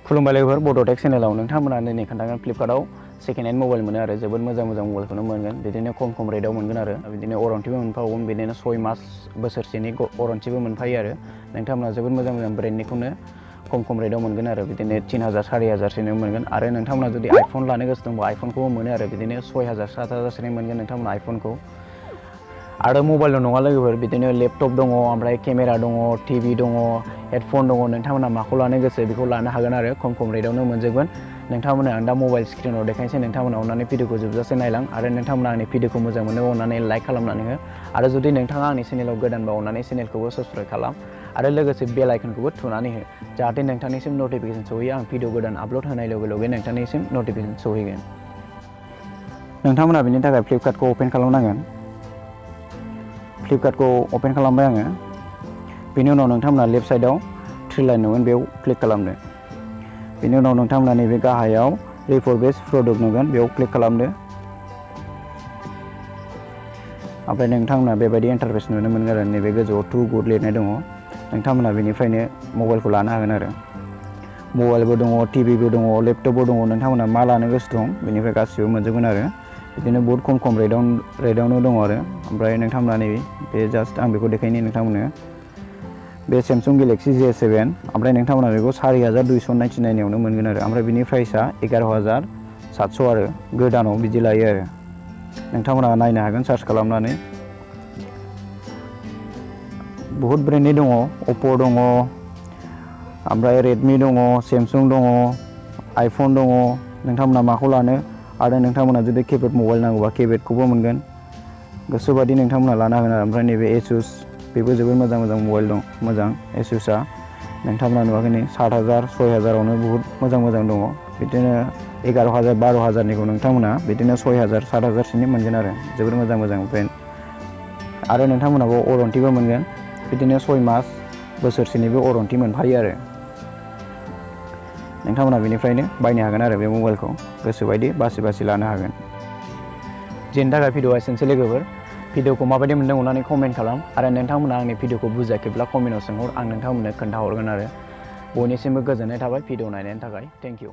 खुलुमबाय लोगोफोर बड' टेक चेनेलाव नोंथांमोना दिनै खोन्थागोन फ्लिपकार्टआव सेकेन्ड हेन्ड मबाइल मोनो आरो जोबोद मोजां मबाइलखौनो मोनगोन बिदिनो खम रेटआव मोनगोन आरो बिदिनो वारेन्टिबो मोनफावगोन बिदिनो 6 मास बोसोरसेनि वारेन्टिबो मोनफायो आरो नोंथांमोना जोबोद मोजां ब्रेन्डनिखौनो खम रेटआव मोनगोन आरो बिदिनो 3000 4000 सोनि मोनगोन आरो नोंथांमोना जुदि आइफन लानो गोसो दंबा आइफनखौबो मोनो आरो बिदिनो 6000 7000 सोनि मोनगोन नोंथांमोना आइफनखौ आरो मबाइल नङा लोगोफोर बिदिनो लेपटप दङ ओमफ्राय केमेरा दङ टिभि दङ हेडफोन दङ नोंथांमोना माखौ लानो गोसो बेखौ लानो हागोन आरो खम रेटआवनो मोनजोबगोन नोंथांमोना आं दा मबाइल स्क्रिनाव देखायनोसै नोंथांमोना अननानै भिडिअखौ जोबजासे नायलां आरो नोंथांमोना आंनि भिडिअखौ मोजां मोनो अननानै लाइक खालामनानै हो आरो जुदि नोंथाङा आंनि चेनेलाव गोदानबा अननानै चेनेलखौबो साबस्क्राइब खालाम आरो लोगोसे बेल आइकनखौबो थुनानै हो जाहाथे नोंथांनिसिम नटिफिकेसन सहैयो आं भिडिअ गोदान आपल'ड होनाय लोगो लोगो नोंथांनिसिम नटिफिकेसन सहैगोन नोंथांमोना बेनि थाखाय फ्लिपकार्टखौ अपेन खालामनांगोन फ्लिपकार्टखौ अपेन खालामबाय आङो बेनि उनाव नोंथांमोना लेफ्ट साइडआव 3 लाइन नुगोन बेयाव क्लिक खालामदो बेनि उनाव नोंथांमोना नैबे गाहायाव रिफर्बिश प्रडाक्ट नुगोन बेयाव क्लिक खालामदो ओमफ्राय नोंथांमोना बेबायदि इन्टारफेस नुनो मोनगोन आरो नैबे गोजौआव टु गुड लिरनाय दङ नोंथांमोना बेनिफ्रायनो मबाइलखौ लानो हागोन आरो मबाइलबो दङ टिभिबो दङ लेपटपबो दङ नोंथांमोना मा लानो गोसो दं बेनिफ्राय गासिबो मोनजोबगोन आरो बिदिनो बहुत खम रेटआवनो दङ आरो ओमफ्राय नोंथांमोना नैबे बे जास्ट आं बेखौ देखायनि नोंथांमोननो बे सैमसुं गेलेक्सि J7 ओमफ्राय नोंथांमोना बेखौ 4299 आवनो मोनगोन आरो ओमफ्राय बिनि प्राइसआ 11700 आरो गोदानाव बिदि लायो आरो नोंथांमोना नायनो हागोन सार्च खालामनानै बहुत ब्रेन्डनि दङ Oppo दङ ओमफ्राय Redmi दङ सैमसुं दङ आइफन दङ नोंथांमोना माखौ लानो आरो नोंथांमोना जुदि किपेड मबाइल नांगौबा किपेडखौबो मोनगोन गोसोबादि नोंथांमोना लानो हागोन आरो ओमफ्राय नैबे Asus बेबो जोबोद मोजां मबाइल दं मोजां Asusआ नोंथांमोना नुवाखै नै 7000 6000 आवनो बहुत मोजां दङ बिदिनो 11000 12000 निखौ नोंथांमोना बिदिनो 6000 7000 सोनि मोनगोन आरो जोबोद मोजां ब्रेन्ड आरो नोंथांमोनाबो वारेन्टिबो मोनगोन बिदिनो 6 मास बोसोरसेनिबो वारेन्टि मोनफायो आरो नोंथांमोना बेनिफ्रायनो बायनो हागोन आरो बे मबाइलखौ गोसोबायदि बासि लानो हागोन जेनि थाखाय भिडिअआ एसेनोसै लोगोफोर भिडिअखौ माबायदि मोनदों अननानै कमेन्ट खालाम आरो नोंथांमोना आंनि भिडिअखौ बुजियाखैब्ला कमेन्टआव सोंहर आं नोंथांमोननो खोन्थाहरगोन आरो बयनिसिमबो गोजोननाय थाबाय भिडिअ नायनायनि थाखाय थेंक इउ